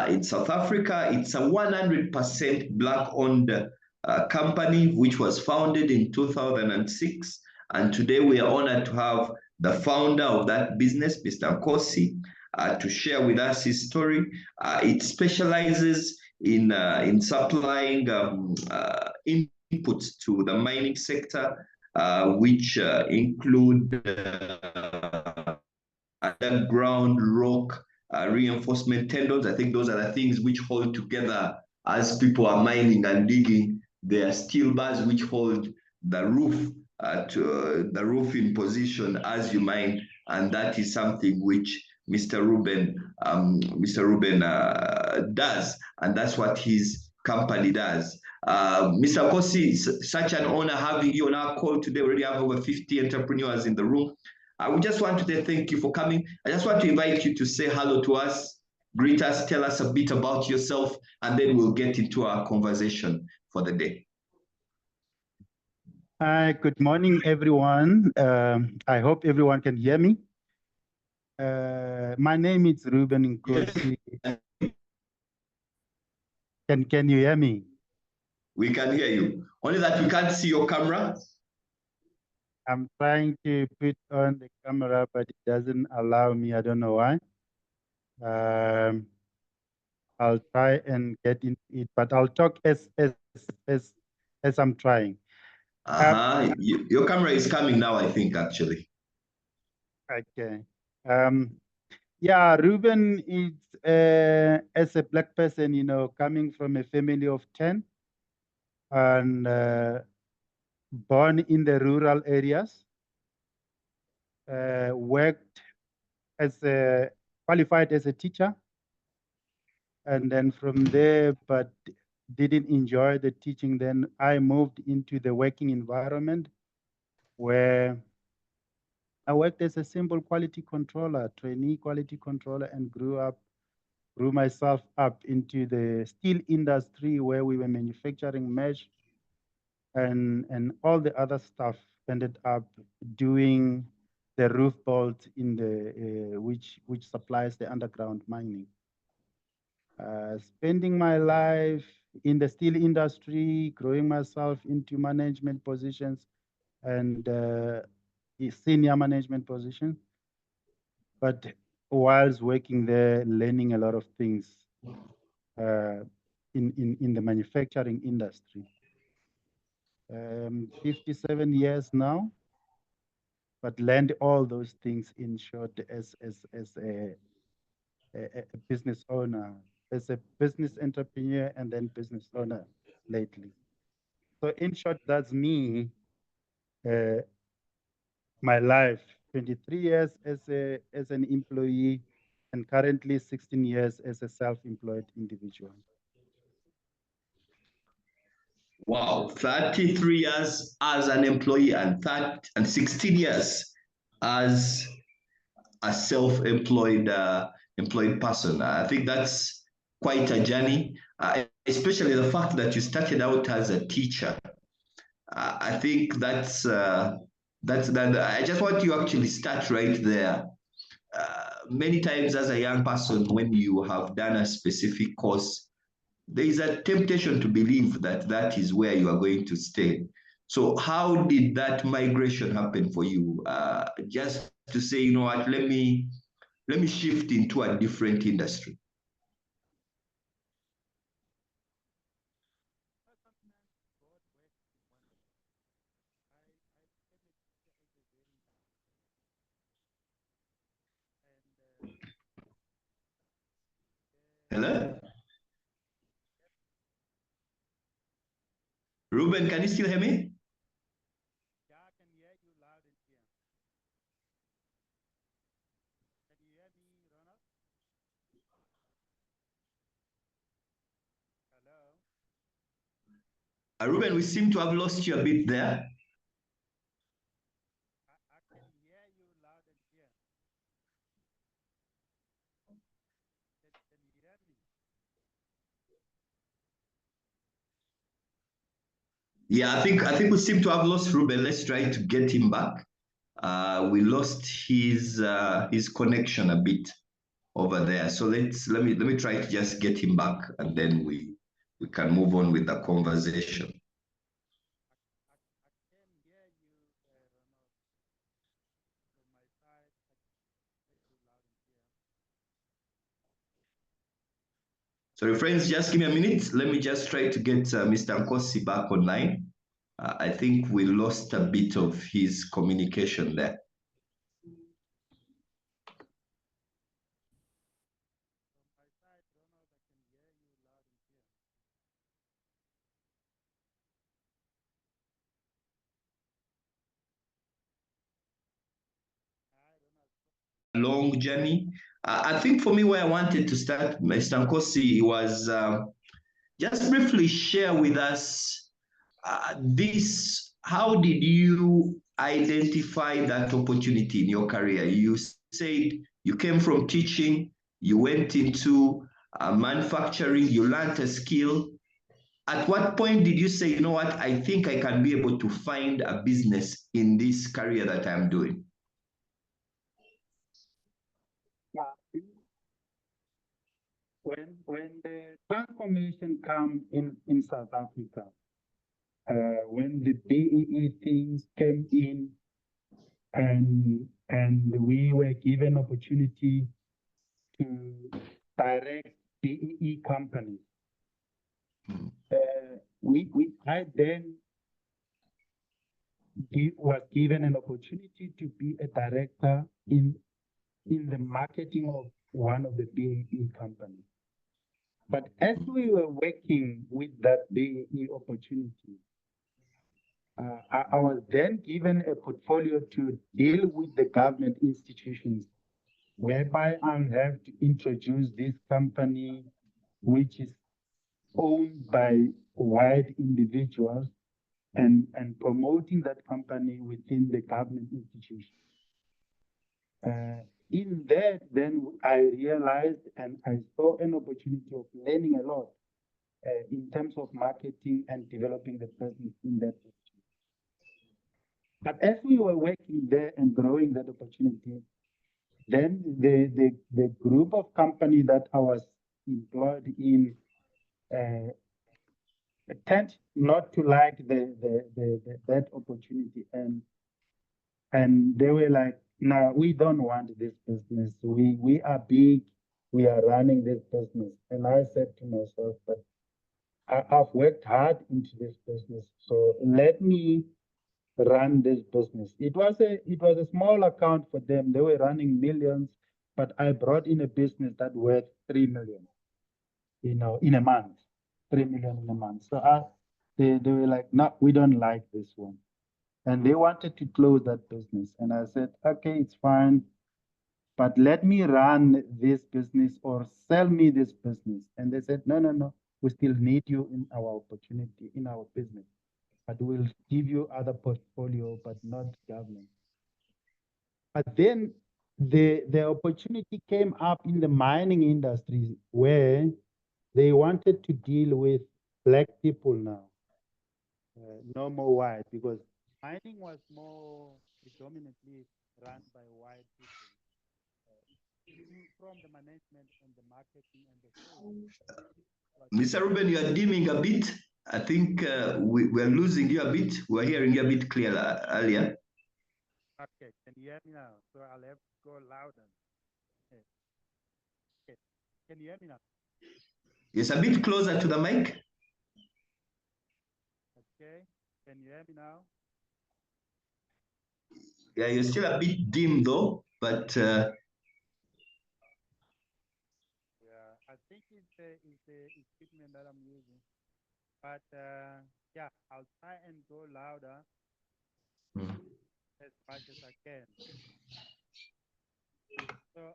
in South Africa. It's a 100% Black-owned company, which was founded in 2006. And today we are honored to have the founder of that business, Mr. Nkosi, to share with us his story. It specializes in supplying inputs to the mining sector, which include underground rock reinforcement tendons. I think those are the things which hold together as people are mining and digging. There are steel bars which hold the roof the roof in position as you mine, and that is something which Mr. Reuben does, and that's what his company does. Mr. Nkosi, it's such an honor having you on our call today. We already have over 50 entrepreneurs in the room. We just want to say thank you for coming. I just want to invite you to say hello to us, greet us, tell us a bit about yourself, and then we'll get into our conversation for the day. Hi, good morning, everyone. I hope everyone can hear me. My name is Reuben Nkosi. Can you hear me? We can hear you. Only that we can't see your camera. I'm trying to put on the camera, but it doesn't allow me. I don't know why. I'll try and get into it, but I'll talk as I'm trying. Your camera is coming now, I think, actually. Okay. Yeah, Reuben is as a Black person, you know, coming from a family of 10 and born in the rural areas, worked as qualified as a teacher, and then from there, but didn't enjoy the teaching. Then I moved into the working environment where I worked as a simple quality controller, trainee quality controller, and grew myself up into the steel industry where we were manufacturing mesh and all the other stuff. Ended up doing the roof bolts in the which supplies the underground mining. Spending my life in the steel industry, growing myself into management positions and senior management positions. But whilst working there, learning a lot of things in the manufacturing industry. 57 years now, but learned all those things in short as a business owner, as a business entrepreneur, and then business owner lately. So in short, that's me. My life, 23 years as an employee, and currently 16 years as a self-employed individual. Wow, 33 years as an employee and 16 years as a self-employed employed person. I think that's quite a journey, especially the fact that you started out as a teacher. I think that's that. I just want you to actually start right there. Many times as a young person, when you have done a specific course, there is a temptation to believe that that is where you are going to stay. So how did that migration happen for you? Just to say, you know what, let me shift into a different industry. Hello? Reuben, can you still hear me? Yeah, I can hear you loud and clear. Can you hear me, Ronald? Hello? Reuben, we seem to have lost you a bit there. I can hear you loud and clear. Can you hear me? Yeah, I think we seem to have lost Reuben. Let's try to get him back. We lost his connection a bit. over there. So let me try to just get him back, and then we can move on with the conversation. I can hear you, Ronald. From my side, I can hear you loud and clear. So friends, just give me a minute. Let me just try to get Mr. Nkosi back online. I think we lost a bit of his communication there. From my side, Ronald, I can hear you loud and clear. Hi, Ronald. Long journey. I think for me, where I wanted to start, Mr. Nkosi, was just briefly share with us this. How did you identify that opportunity in your career? You said you came from teaching, you went into manufacturing, you learned a skill. At what point did you say, you know what, I think I can be able to find a business in this career that I'm doing? Yeah. When the transformation come in South Africa, when the BEE things came in, and we were given opportunity to direct BEE companies. I then was given an opportunity to be a director in the marketing of one of the BEE companies. But as we were working with that BEE opportunity, I was then given a portfolio to deal with the government institutions, whereby I have to introduce this company, which is owned by white individuals, and promoting that company within the government institution. In that, then I realized and I saw an opportunity of learning a lot in terms of marketing and developing the business in that opportunity. But as we were working there and growing that opportunity, then the group of company that I was employed in tend not to like that opportunity, and they were like, no, we don't want this business. We are big, we are running this business. And I said to myself, but I've worked hard into this business, so let me run this business. It was a small account for them. They were running millions, but I brought in a business that worth 3 million, in a month, 3 million in a month. So they were like, no, we don't like this one. And they wanted to close that business. And I said, okay, it's fine, but let me run this business or sell me this business. And they said, no, no, no, we still need you in our opportunity, in our business, but we'll give you other portfolio, but not government. But then the opportunity came up in the mining industry where they wanted to deal with black people now, no more white, because mining was more predominantly run by white people, from the management and the marketing and the sales. Mr. Reuben, you are dimming a bit. I think we're losing you a bit. We're hearing you a bit clear earlier. Okay, can you hear me now? So I'll have to go louder. Okay. Can you hear me now? Yes, a bit closer to the mic. Okay, can you hear me now? Yeah, you're still a bit dim though, but Yeah, I think it's the equipment that I'm using. But yeah, I'll try and go louder as much as I can. So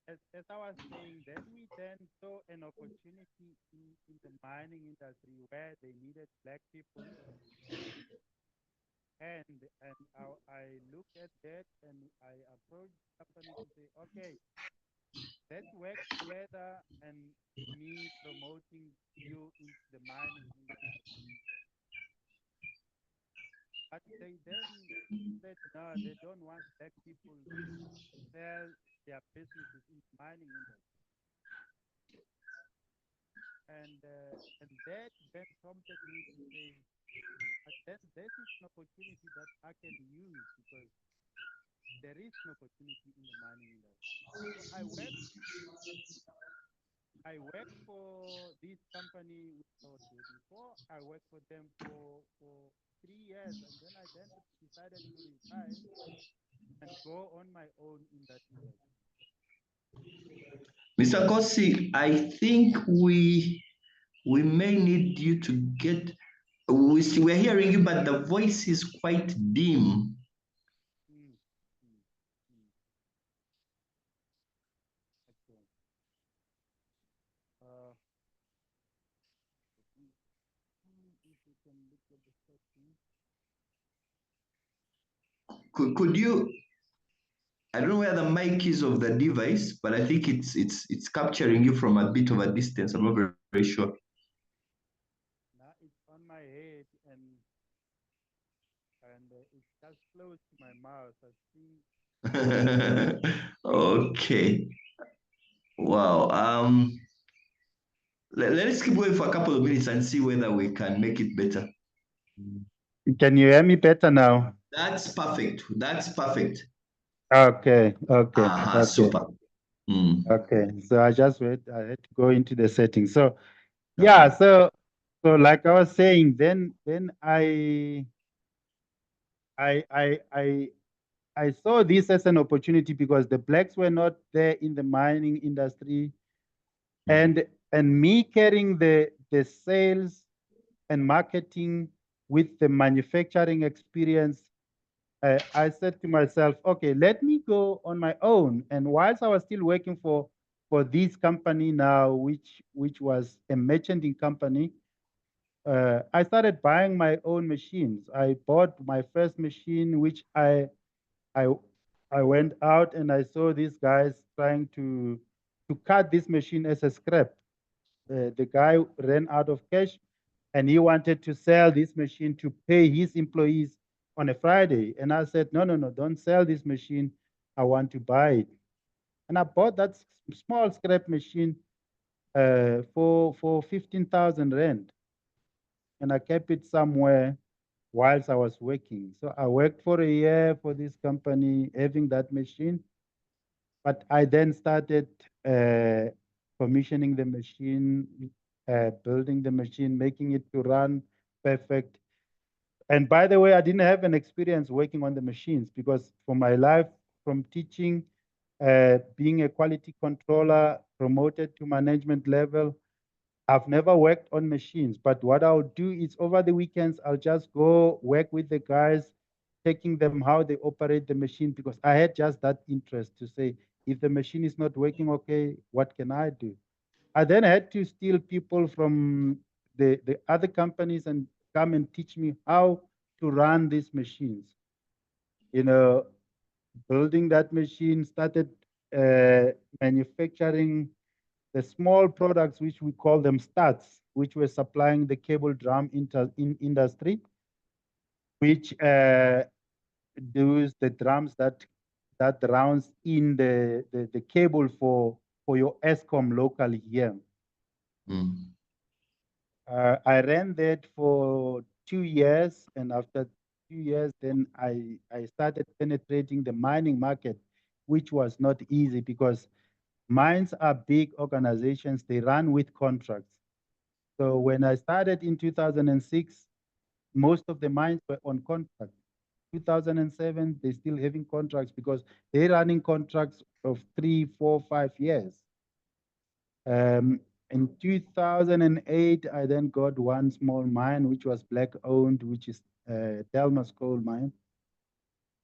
as I was saying, then we then saw an opportunity in the mining industry where they needed black people, and I looked at that and I approached the company to say, okay, let's work together and me promoting you into the mining industry. But they then said, no, they don't want black people to sell their businesses in the mining industry. and that then prompted me to say, that this is an opportunity that I can use because there is an opportunity in the mining industry. So I worked for this company which I was working for. I worked for them for 3 years, and then I decided to resign and go on my own in that industry. Mr. Nkosi, I think we may need you to get. We're hearing you, but the voice is quite dim. Mm, mm, mm. Okay. If you can look at the settings. Could you? I don't know where the mic is of the device, but I think it's capturing you from a bit of a distance. I'm not very sure. Now it's on my head and it's just close to my mouth. I think. Okay. Wow. Let's keep going for a couple of minutes and see whether we can make it better. Can you hear me better now? That's perfect. That's perfect. Okay, okay, Aha, okay, super. Mm, okay. So I had to go into the settings. So yeah, okay. so like I was saying, then I I I I saw this as an opportunity because the blacks were not there in the mining industry, Mm, and me carrying the sales and marketing with the manufacturing experience, I said to myself, okay, let me go on my own. And whilst I was still working for this company now, which was a merchanting company, I started buying my own machines. I bought my first machine, which I I went out and I saw these guys trying to cut this machine as a scrap. The guy ran out of cash and he wanted to sell this machine to pay his employees on a Friday. And I said, no, no, no, don't sell this machine. I want to buy it. And I bought that small scrap machine for 15,000 rand. And I kept it somewhere whilst I was working. So I worked for a year for this company having that machine. But I then started commissioning the machine, building the machine, making it to run perfect. And by the way, I didn't have an experience working on the machines because for my life, from teaching, being a quality controller, promoted to management level, I've never worked on machines. But what I'll do is over the weekends, I'll just go work with the guys, taking them how they operate the machine because I had just that interest to say, if the machine is not working okay, what can I do? I then had to steal people from the other companies and come and teach me how to run these machines. You know, building that machine, started manufacturing the small products, which we call them studs, which were supplying the cable drum industry, which does the drums that rounds in the cable for your ESCOM locally here. mm. I ran that for 2 years, and after 2 years, then I started penetrating the mining market, which was not easy because mines are big organizations. They run with contracts. So when I started in 2006, most of the mines were on contract. 2007, they're still having contracts because they're running contracts of 3, 4, 5 years. In 2008, I then got one small mine, which was black owned, which is Delmas coal mine.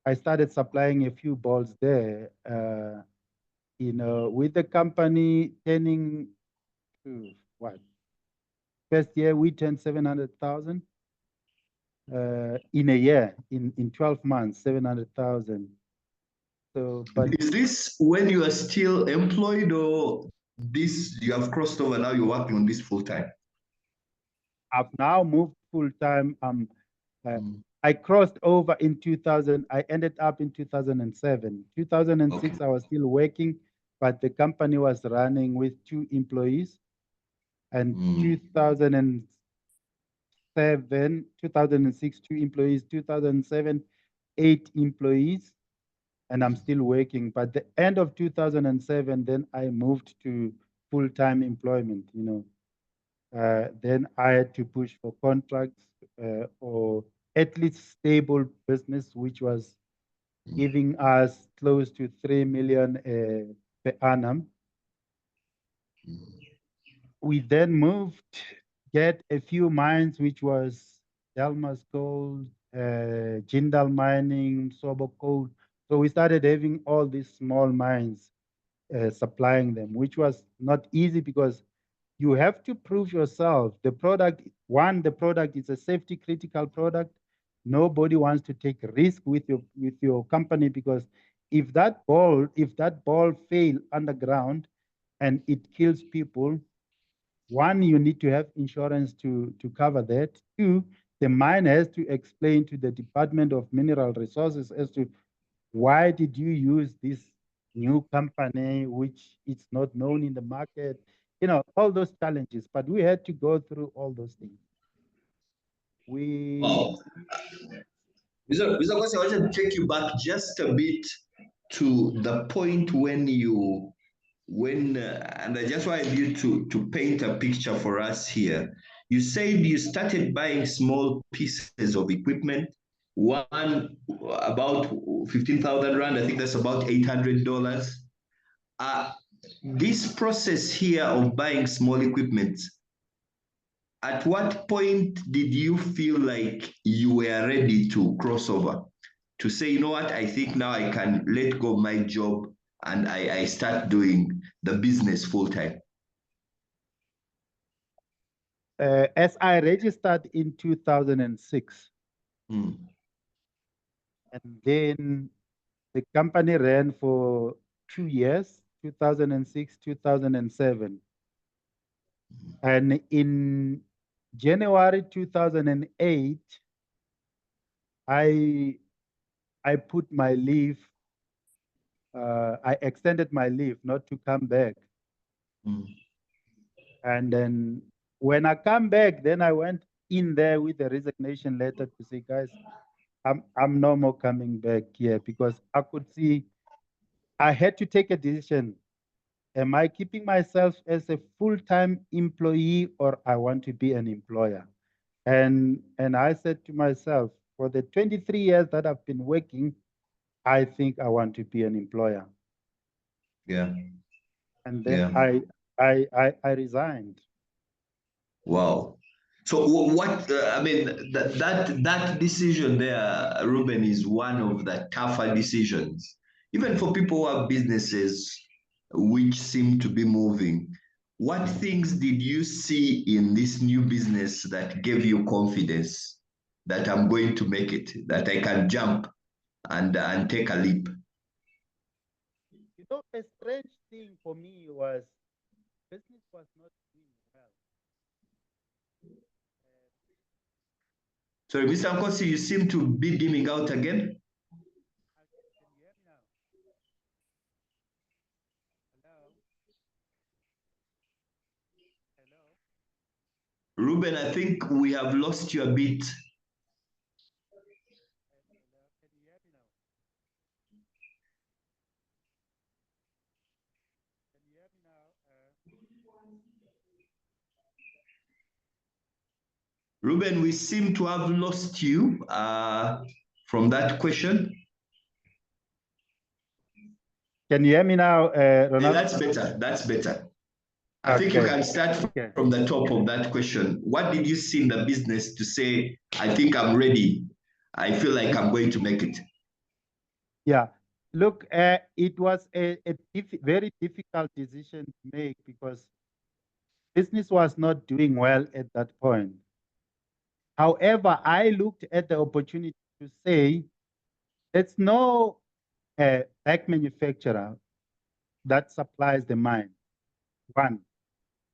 I started supplying a few balls there, with the company turning to what? First year, we turned 700,000 in a year, in 12 months, 700,000. So, but Is this when you are still employed or this you have crossed over now you're working on this full time? I've now moved full time. Uh, Mm, I crossed over in 2000. I ended up in 2007. 2006, okay. I was still working, but the company was running with 2 employees. And 2006, 2 employees, 2007, 8 employees, and I'm still working. But the end of 2007, then I moved to full-time employment, then I had to push for contracts or at least stable business, which was giving us close to 3 million per annum. We then moved, get a few mines, which was Delmas Gold, Jindal Mining, Sobo Gold. So we started having all these small mines supplying them, which was not easy because you have to prove yourself. The product is a safety critical product. Nobody wants to take risk with your company because if that ball fail underground and it kills people, one, you need to have insurance to cover that. Two, the mine has to explain to the Department of Mineral Resources as to why did you use this new company, which is not known in the market, all those challenges. But we had to go through all those things. Wow. Mr. Nkosi, I want to take you back just a bit to the point and I just want you to paint a picture for us here. You said you started buying small pieces of equipment, one about 15,000 Rand, I think that's about $800. This process here of buying small equipment, at what point did you feel like you were ready to cross over? To say, you know what, I think now I can let go of my job and I start doing the business full time? As I registered in 2006, and then the company ran for 2 years, 2006, 2007. And in January 2008, I put my leave. I extended my leave not to come back. And then when I come back, then I went in there with a resignation letter to say, guys, I'm no more coming back here because I could see I had to take a decision. Am I keeping myself as a full-time employee or I want to be an employer? And I said to myself, for the 23 years that I've been working, I think I want to be an employer. Yeah. And then I resigned. Wow. So what I mean that decision there, Reuben, is one of the tougher decisions, even for people who have businesses which seem to be moving. What things did you see in this new business that gave you confidence that I'm going to make it, that I can jump and take a leap? A strange thing for me was business was not doing well. Sorry, Mr. Nkosi, you seem to be dimming out again. Can you hear me now? Hello? Hello? Reuben, I think we have lost you a bit. Hello? Can you hear me now? Can you hear me now? Reuben, we seem to have lost you from that question. Can you hear me now, Ronald? That's better. That's better. I think you can start from the top of that question. What did you see in the business to say, I think I'm ready. I feel like I'm going to make it? Yeah. Look, it was a very difficult decision to make because business was not doing well at that point. However, I looked at the opportunity to say, there's no back manufacturer that supplies the mine, one.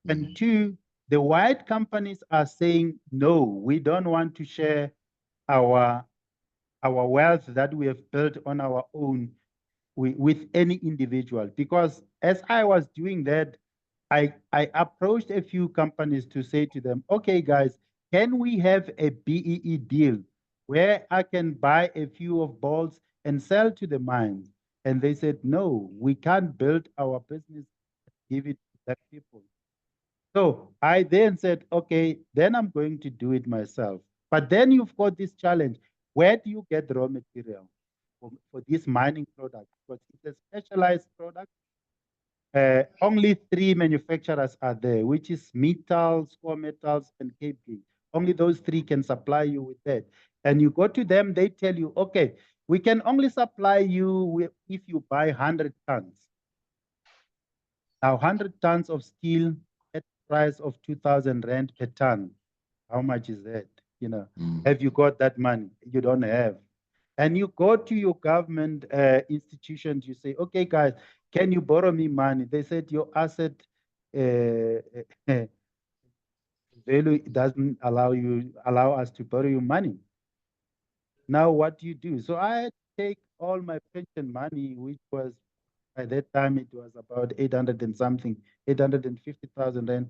And two, the white companies are saying, no, we don't want to share our wealth that we have built on our own with any individual. Because as I was doing that, I approached a few companies to say to them, okay, guys, can we have a BEE deal where I can buy a few of balls and sell to the mines? And they said, no, we can't build our business, give it to that people. So I then said, okay, then I'm going to do it myself. But then you've got this challenge. Where do you get raw material for this mining product? Because it's a specialized product. Only three manufacturers are there, which is metals, core metals, and Cape Gate. Only those three can supply you with that. And you go to them, they tell you, okay, we can only supply you if you buy 100 tons. Now, 100 tons of steel at the price of 2,000 rand per ton. How much is that? Have you got that money? You don't have. And you go to your government institutions, you say, okay, guys, can you borrow me money? They said your asset value doesn't allow us to borrow you money. Now, what do you do? So I take all my pension money, which was at that time it was about 800 and something, 850,000 rand.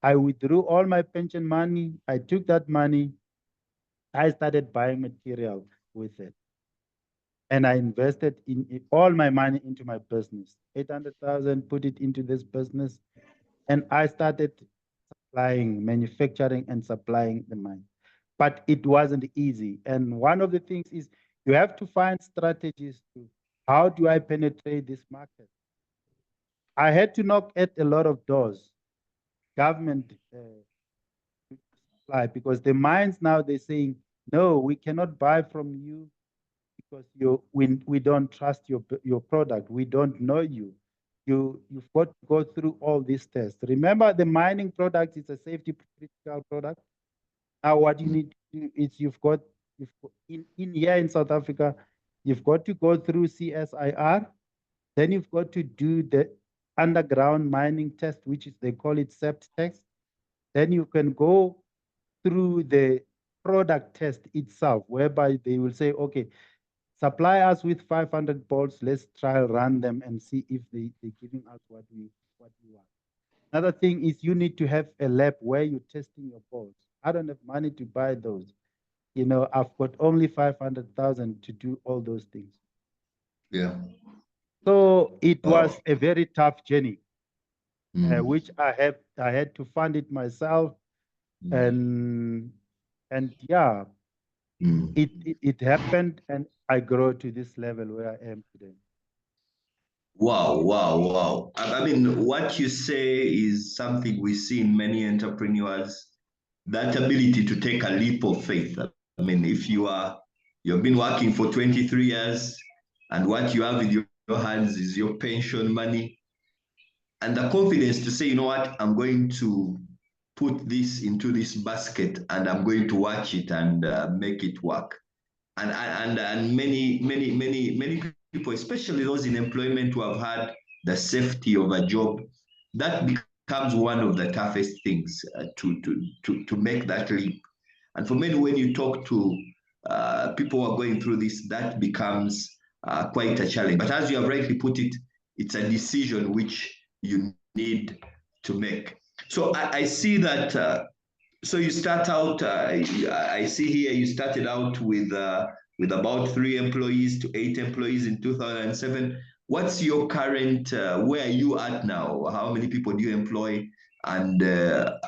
I withdrew all my pension money. I took that money. I started buying material with it. And I invested in all my money into my business. 800,000, put it into this business. And I started supplying, manufacturing and supplying the mine. But it wasn't easy. And one of the things is you have to find strategies to how do I penetrate this market? I had to knock at a lot of doors, government supply, because the mines now they're saying, no, we cannot buy from you because we don't trust your product. We don't know you. You've got to go through all these tests. Remember, the mining product is a safety critical product. Now, what you need to do is in here in South Africa, you've got to go through CSIR. Then you've got to do the underground mining test, which is they call it SEPT test. Then you can go through the product test itself, whereby they will say, okay, supply us with 500 bolts. Let's trial run them and see if they're giving us what we want. Another thing is you need to have a lab where you're testing your bolts. I don't have money to buy those. I've got only 500,000 to do all those things. Yeah. So it was a very tough journey, which I had to fund it myself, and yeah, it happened, and I grew to this level where I am today. Wow, wow, wow. I mean, what you say is something we see in many entrepreneurs, that ability to take a leap of faith. I mean, if you've been working for 23 years and what you have in your hands is your pension money, and the confidence to say, you know what, I'm going to put this into this basket and I'm going to watch it and make it work. And many people, especially those in employment who have had the safety of a job, that becomes one of the toughest things to make that leap. And for many, when you talk to people who are going through this, that becomes quite a challenge. But as you have rightly put it, it's a decision which you need to make. So I see that. So you start out. I see here you started out with about 3 employees to 8 employees in 2007. What's your current? Where are you at now? How many people do you employ, and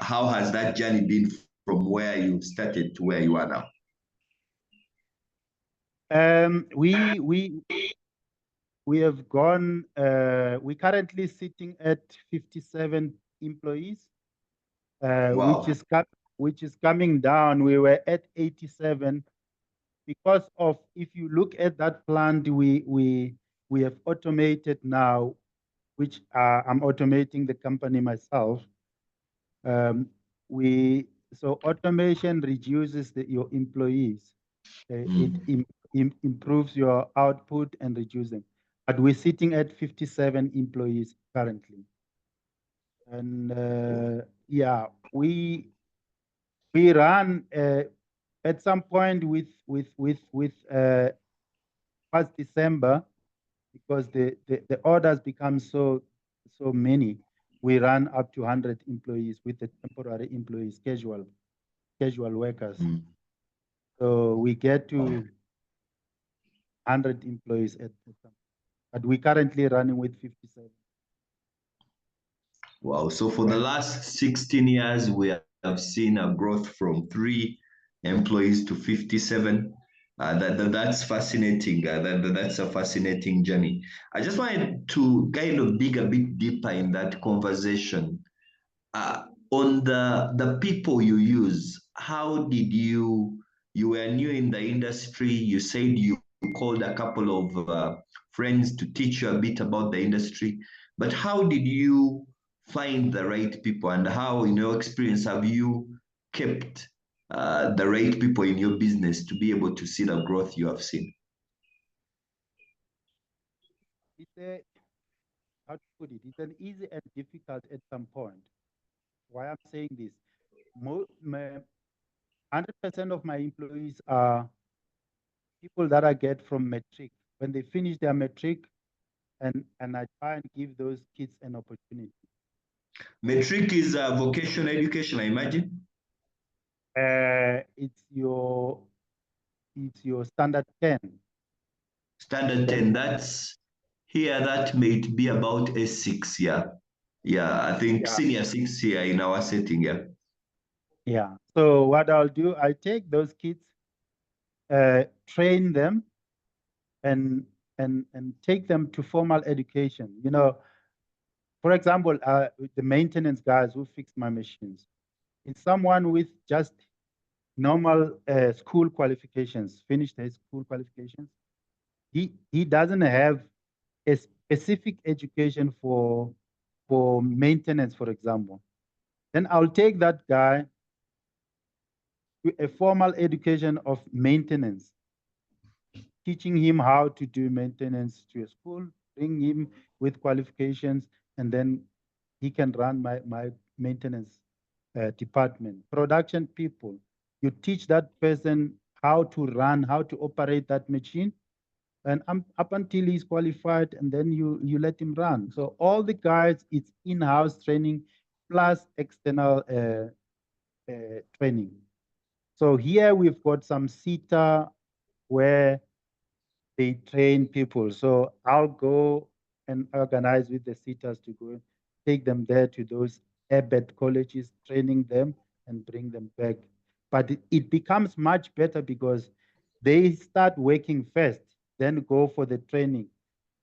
how has that journey been from where you started to where you are now? We have gone. We're currently sitting at 57 employees, Wow. which is coming down. We were at 87 because of, if you look at that plant, we have automated now, which I'm automating the company myself. So automation reduces your employees. It improves your output and reduces them. But we're sitting at 57 employees currently. And yeah, we run at some point with past December, because the orders become so many. we run up to 100 employees with the temporary employees, casual workers. So we get to 100 employees at the time. But we're currently running with 57. Wow. So for the last 16 years, we have seen a growth from 3 employees to 57. That's fascinating. That's a fascinating journey. I just wanted to kind of dig a bit deeper in that conversation. On the people you use, how did you were new in the industry, you said you called a couple of friends to teach you a bit about the industry, but how did you find the right people, and how, in your experience, have you kept the right people in your business to be able to see the growth you have seen? How to put it? It's an easy and difficult at some point. Why I'm saying this? 100% of my employees are people that I get from matric. When they finish their matric, and I try and give those kids an opportunity. Metric is vocational education, I imagine. It's your standard 10. Standard 10, that's here, that may be about S6, yeah. Yeah, I think senior 6 here in our setting, yeah. Yeah. So what I'll do, I take those kids, train them, and take them to formal education. You know, for example, the maintenance guys who fix my machines, it's someone with just normal school qualifications, finished his school qualifications. He doesn't have a specific education for maintenance, for example. Then I'll take that guy to a formal education of maintenance, teaching him how to do maintenance to a school, bring him with qualifications, and then he can run my maintenance department. Production people, you teach that person how to run, how to operate that machine, and up until he's qualified, and then you let him run. So all the guys, it's in-house training plus external training. So here we've got some CETA where they train people. So I'll go and organize with the CETAs to go take them there to those ABET colleges, training them and bring them back. But it becomes much better because they start working first, then go for the training.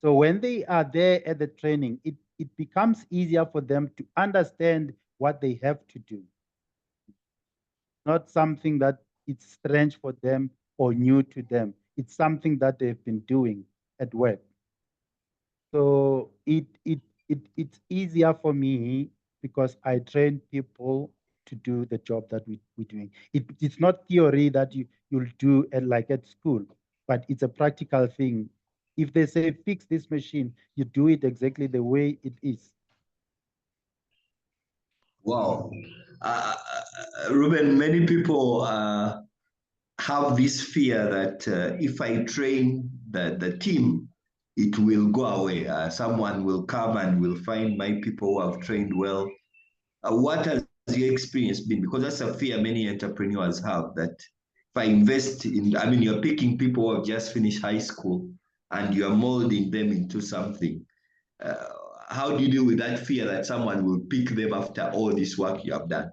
So when they are there at the training, it becomes easier for them to understand what they have to do. Not something that it's strange for them or new to them. It's something that they've been doing at work. So it's easier for me because I train people to do the job that we're doing. It's not theory that you'll do like at school, but it's a practical thing. If they say fix this machine, you do it exactly the way it is. Wow. Reuben, many people have this fear that if I train the team, it will go away. Someone will come and will find my people who have trained well. What has your experience been? Because that's a fear many entrepreneurs have, that if I invest in, I mean, you're picking people who have just finished high school and you're molding them into something. Uh, how do you deal with that fear that someone will pick them after all this work you have done?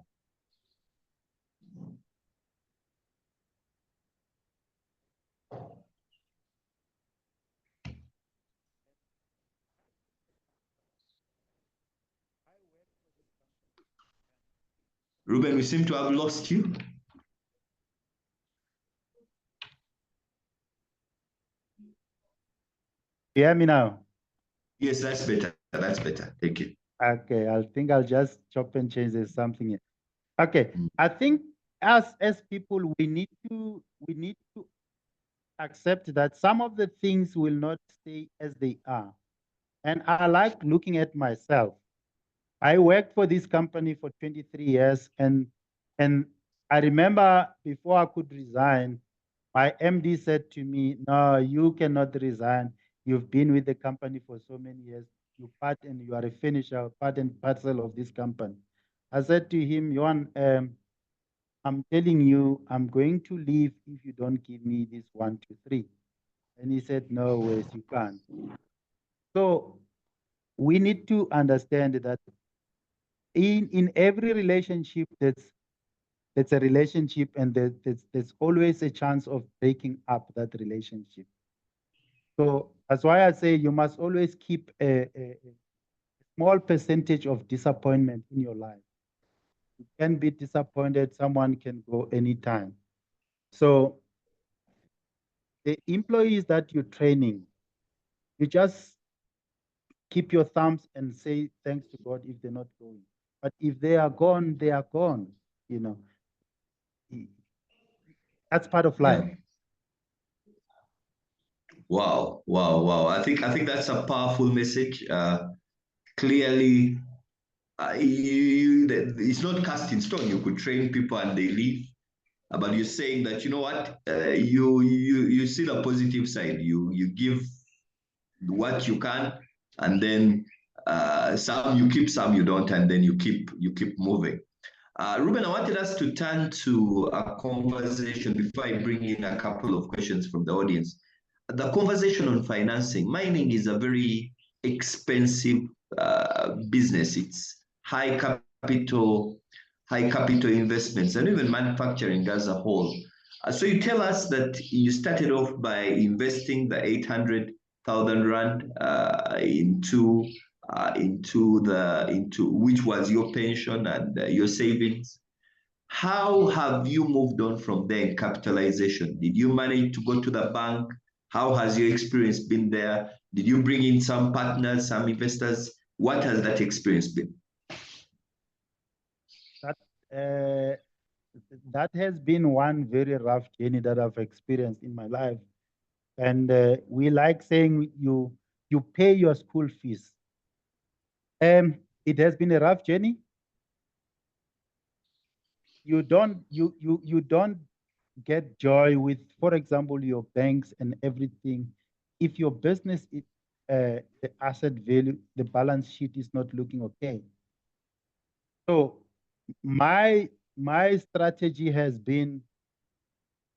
Reuben, we seem to have lost you. You hear me now? Yes, that's better. That's better. Thank you. Okay, I think I'll just chop and change something here. Okay, I think as people, we need to accept that some of the things will not stay as they are. And I like looking at myself. I worked for this company for 23 years, and I remember before I could resign, my MD said to me, "No, you cannot resign. You've been with the company for so many years. you part and you are a finisher, part and parcel of this company. I said to him, Johan, I'm telling you, I'm going to leave if you don't give me this 1, 2, 3. And he said, no ways, you can't. So we need to understand that in every relationship, that's a relationship, and there's always a chance of breaking up that relationship. So that's why I say you must always keep a small percentage of disappointment in your life. You can be disappointed, someone can go anytime. So the employees that you're training, you just keep your thumbs and say thanks to God if they're not going. But if they are gone, they are gone. You know, that's part of life. Yeah. Wow, wow, wow. I think that's a powerful message. Clearly, it's not cast in stone. You could train people and they leave. But you're saying that, you know what, you see the positive side. You give what you can, and then some you keep, some you don't, and then you keep moving. Reuben, I wanted us to turn to a conversation before I bring in a couple of questions from the audience. The conversation on financing. Mining is a very expensive business. It's high capital investments, and even manufacturing as a whole. So you tell us that you started off by investing the 800,000 rand into which was your pension and your savings. How have you moved on from there in capitalization? Did you manage to go to the bank? How has your experience been there? Did you bring in some partners, some investors? What has that experience been? That that has been one very rough journey that I've experienced in my life. And we like saying you pay your school fees. It has been a rough journey. You don't get joy with, for example, your banks and everything. If your business is the asset value, the balance sheet is not looking okay. So my strategy has been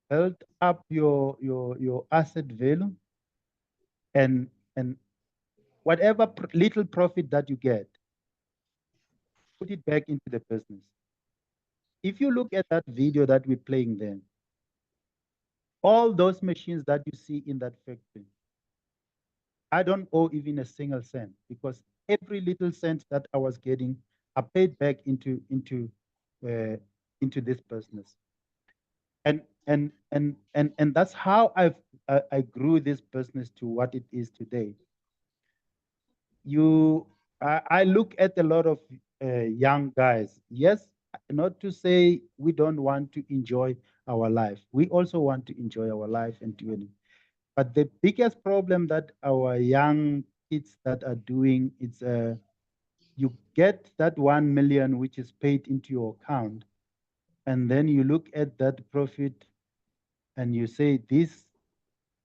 build up your asset value, and whatever little profit that you get, put it back into the business. If you look at that video that we're playing there, all those machines that you see in that factory, I don't owe even a single cent, because every little cent that I was getting, I paid back uh, into this business. And that's how I grew this business to what it is today. I look at a lot of young guys. Yes, not to say we don't want to enjoy our life. We also want to enjoy our life and do it. But the biggest problem that our young kids that are doing is you get that 1 million which is paid into your account, and then you look at that profit and you say, this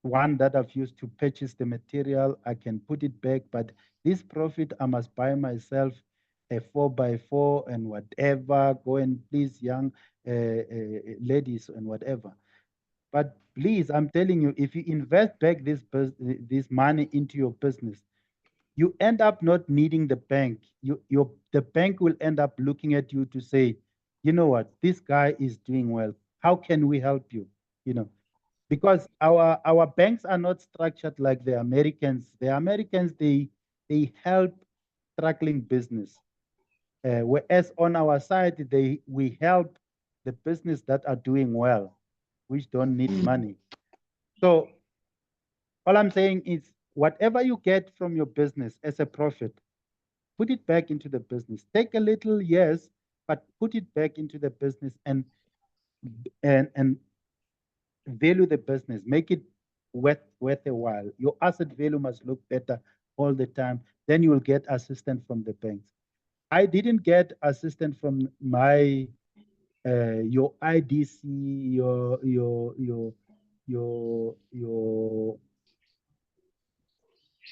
one that I've used to purchase the material, I can put it back, but this profit I must buy myself a 4x4 and whatever, go and please young ladies and whatever. But please, I'm telling you, if you invest back this money into your business, you end up not needing the bank. The bank will end up looking at you to say, you know what, this guy is doing well. How can we help you? You know, because our banks are not structured like the Americans. The Americans, they help struggling business, whereas on our side we help the business that are doing well, which don't need money. So all I'm saying is, whatever you get from your business as a profit, put it back into the business. Take a little, yes, but put it back into the business, and value the business. Make it worth a while. Your asset value must look better all the time. Then you will get assistance from the banks. I didn't get assistance from my your IDC, your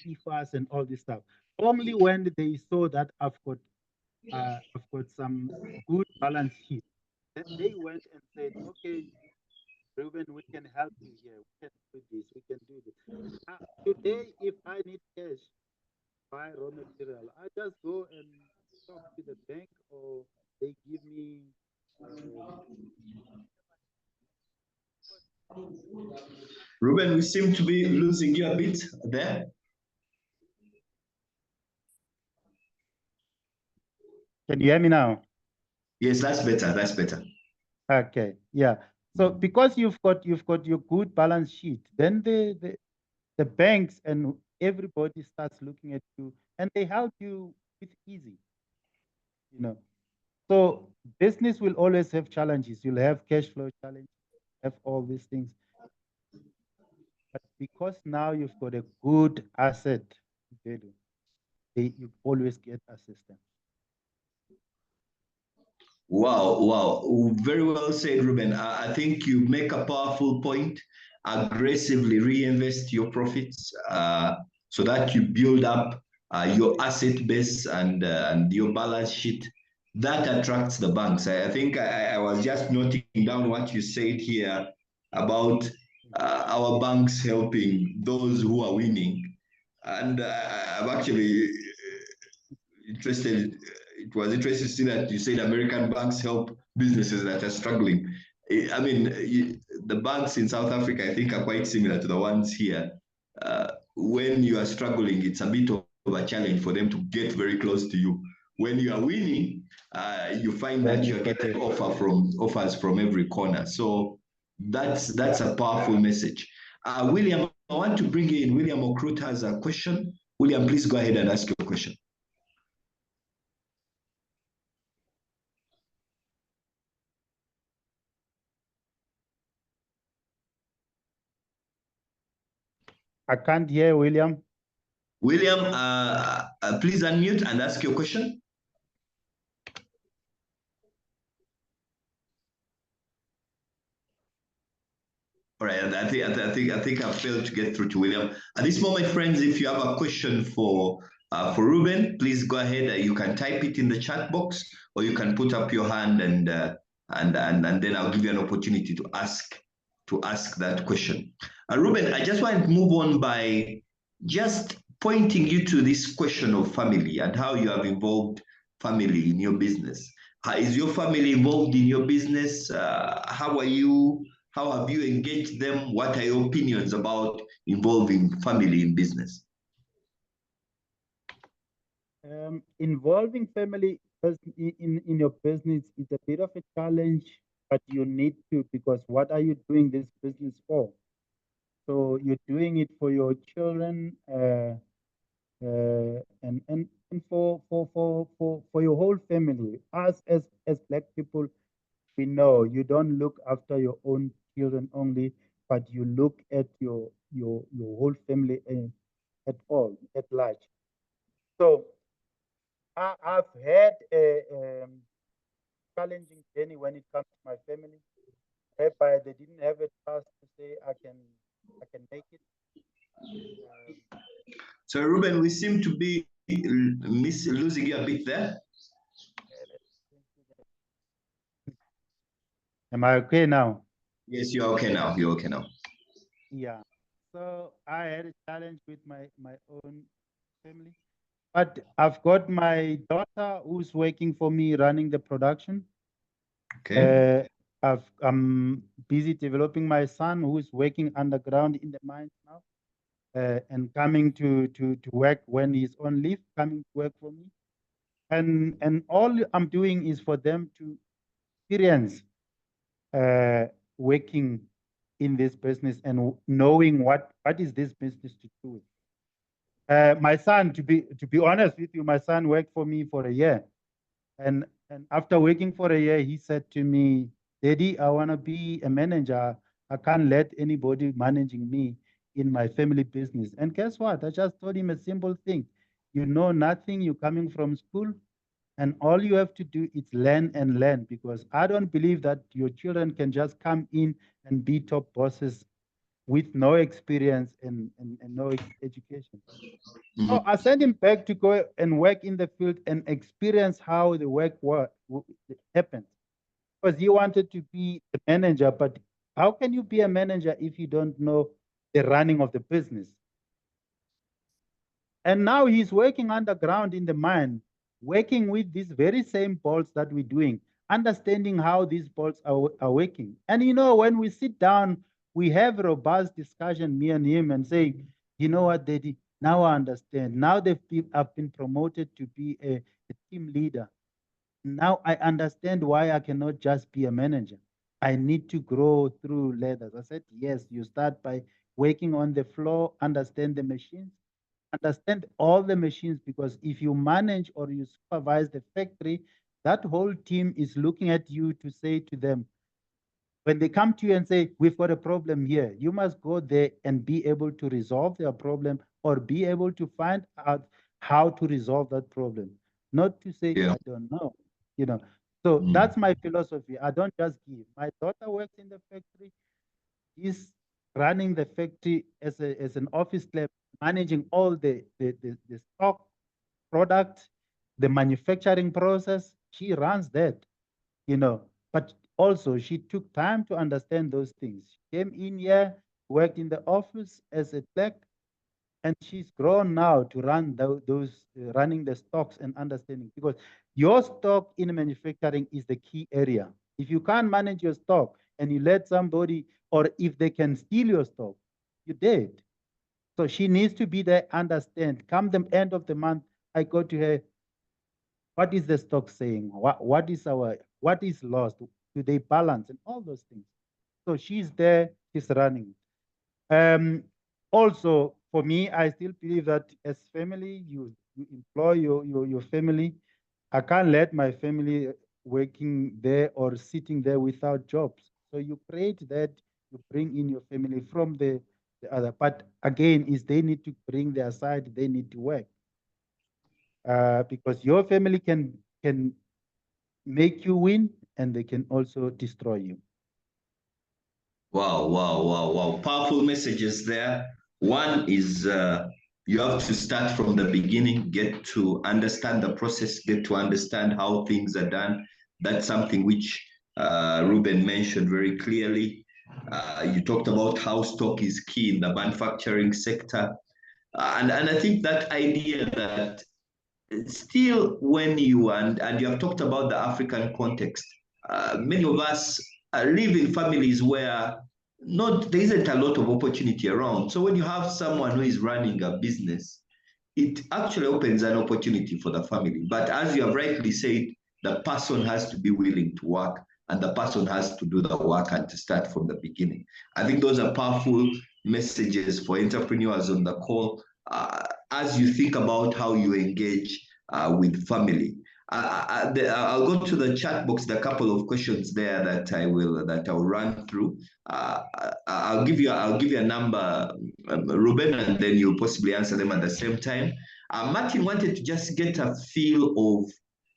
IFAS and all this stuff. Only when they saw that I've got some good balance sheet, then they went and said, okay, Reuben, we can help you here. We can do this. We can do this. Today, if I need cash, buy raw material, I just go and talk to the bank, or they give me. Um, Ruben, we seem to be losing you a bit there. can you hear me now? Yes, that's better. That's better. Okay, yeah. So because you've got your good balance sheet, then the banks and everybody starts looking at you, and they help you with easy, you know. So business will always have challenges. You'll have cash flow challenges, have all these things. But because now you've got a good asset value, you always get assistance. Wow, wow. Very well said, Ruben. I think you make a powerful point. Aggressively reinvest your profits so that you build up your asset base and your balance sheet. That attracts the banks. I think I was just noting down what you said here about our banks helping those who are winning. And I'm actually interested. It was interesting to see that you said American banks help businesses that are struggling. I mean, the banks in South Africa, I think, are quite similar to the ones here. When you are struggling, it's a bit of a challenge for them to get very close to you. When you are winning, you find that you're getting offers from every corner. So that's a powerful message. William, I want to bring in William Okrut has a question. William, please go ahead and ask your question. I can't hear William. William, please unmute and ask your question. All right, I think I failed to get through to William. At this moment, friends, if you have a question for Reuben, please go ahead. You can type it in the chat box, or you can put up your hand, and then I'll give you an opportunity to ask that question. Reuben, I just want to move on by just pointing you to this question of family and how you have involved family in your business. Is your family involved in your business? How are you? How have you engaged them? What are your opinions about involving family in business? Involving family in your business is a bit of a challenge, but you need to, because what are you doing this business for? So you're doing it for your children, and for your whole family. Us as Black people, we know you don't look after your own children only, but you look at your whole family at large. So I've had a challenging journey when it comes to my family, whereby they didn't have a trust to say I can make it. So Ruben, we seem to be losing you a bit there. Am I okay now? Yes, you're okay now. You're okay now. Yeah. So I had a challenge with my own family, but I've got my daughter who's working for me running the production. Okay. I'm busy developing my son who's working underground in the mines now, and coming to work when he's on leave, coming to work for me. And all I'm doing is for them to experience working in this business and knowing what is this business to do. My son, to be honest with you, my son worked for me for a year, and after working for a year, he said to me, "Daddy, I want to be a manager. I can't let anybody managing me in my family business." And guess what? I just told him a simple thing: you know nothing. You're coming from school, and all you have to do is learn and learn, because I don't believe that your children can just come in and be top bosses with no experience and no education. So Mhm. I sent him back to go and work in the field and experience how the work happened. Because he wanted to be a manager, but how can you be a manager if you don't know the running of the business? And now he's working underground in the mine, working with these very same bolts that we're doing, understanding how these bolts are working. And you know, when we sit down, we have a robust discussion, me and him, and say, you know what, Daddy, now I understand. Now I've been promoted to be a team leader. Now I understand why I cannot just be a manager. I need to grow through ladders. I said, yes, you start by working on the floor, understand the machines, understand all the machines, because if you manage or you supervise the factory, that whole team is looking at you to say to them, when they come to you and say, we've got a problem here, you must go there and be able to resolve their problem or be able to find out how to resolve that problem. Not to say, Yeah. I don't know, you know. So Mm. that's my philosophy. I don't just give. My daughter works in the factory. He's running the factory as an office clerk, managing all the stock product, the manufacturing process. She runs that, you know. But also, she took time to understand those things. She came in here, worked in the office as a clerk, and she's grown now to run those running the stocks and understanding, because your stock in manufacturing is the key area. If you can't manage your stock and you let somebody, or if they can steal your stock, you're dead. So she needs to be there, understand. Come the end of the month, I go to her, what is the stock saying? What is lost? Do they balance and all those things? So she's there, she's running. Um, Also, for me, I still believe that as family, you employ your family. I can't let my family working there or sitting there without jobs. So you create that, you bring in your family from the other. But again, is they need to bring their side, they need to work. Because your family can make you win and they can also destroy you. Wow, wow, wow, wow. Powerful messages there. One is you have to start from the beginning, get to understand the process, get to understand how things are done. That's something which Reuben mentioned very clearly. You talked about how stock is key in the manufacturing sector. And I think that idea that still when you and you have talked about the African context, many of us live in families where not there isn't a lot of opportunity around. So when you have someone who is running a business, it actually opens an opportunity for the family. But as you have rightly said, the person has to be willing to work and the person has to do the work and to start from the beginning. I think those are powerful messages for entrepreneurs on the call as you think about how you engage with family. I'll go to the chat box. There are a couple of questions there that I'll run through. I'll give you a number, Ruben, and then you'll possibly answer them at the same time. Martin wanted to just get a feel of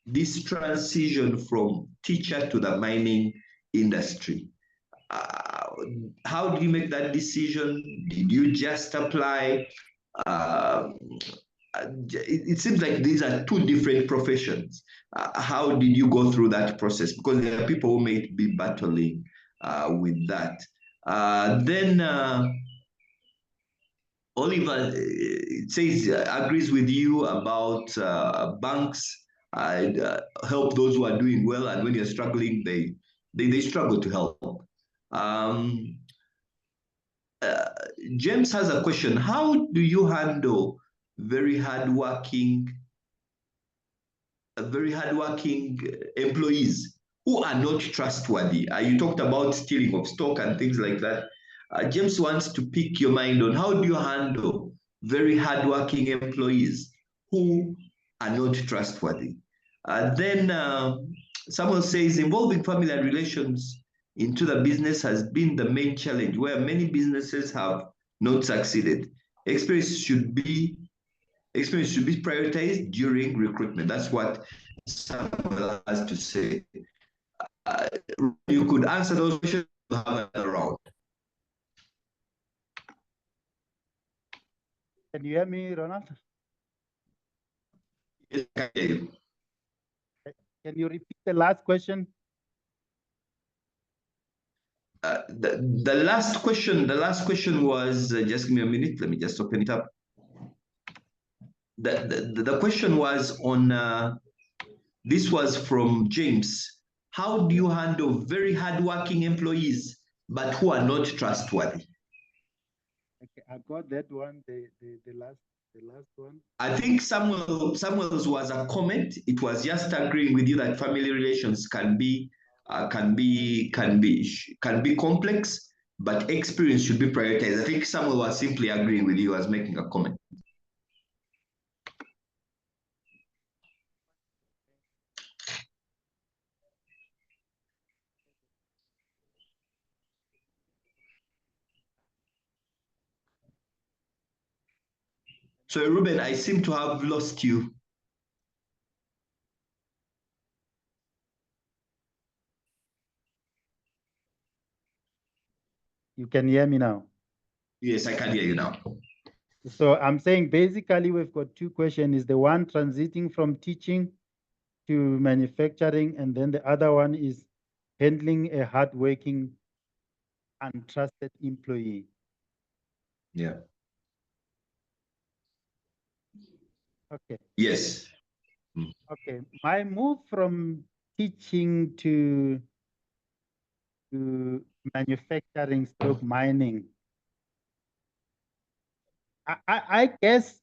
this transition from teacher to the mining industry. Uh, how did you make that decision? Did you just apply? Uh, it seems like these are two different professions. How did you go through that process? Because there are people who may be battling with that. Then Oliver says agrees with you about banks help those who are doing well, and when you're struggling, they struggle to help. Um, uh, James has a question. How do you handle very hardworking, very hardworking employees who are not trustworthy? You talked about stealing of stock and things like that. James wants to pick your mind on how do you handle very hardworking employees who are not trustworthy. Then someone says involving family and relations into the business has been the main challenge where many businesses have not succeeded. Experience should be Experience should be prioritized during recruitment. That's what Samuel has to say. Uh, you could answer those questions. Have another round. Can you hear me, Ronald? Yes, I can hear you. Can you repeat the last question? The last question was, just give me a minute, let me just open it up. The question was on, this was from James. How do you handle very hardworking employees, but who are not trustworthy? Okay, I got that one, the last one. I think Samuel's was a comment. It was just agreeing with you that family relations can be complex, but experience should be prioritized. I think Samuel was simply agreeing with you as making a comment. So Reuben, I seem to have lost you. You can hear me now. Yes, I can hear you now. So I'm saying basically we've got two questions. Is the one transiting from teaching to manufacturing, and then the other one is handling a hardworking, untrusted employee. Yeah. Okay. Yes. Okay. My move from teaching to manufacturing stroke mining. I guess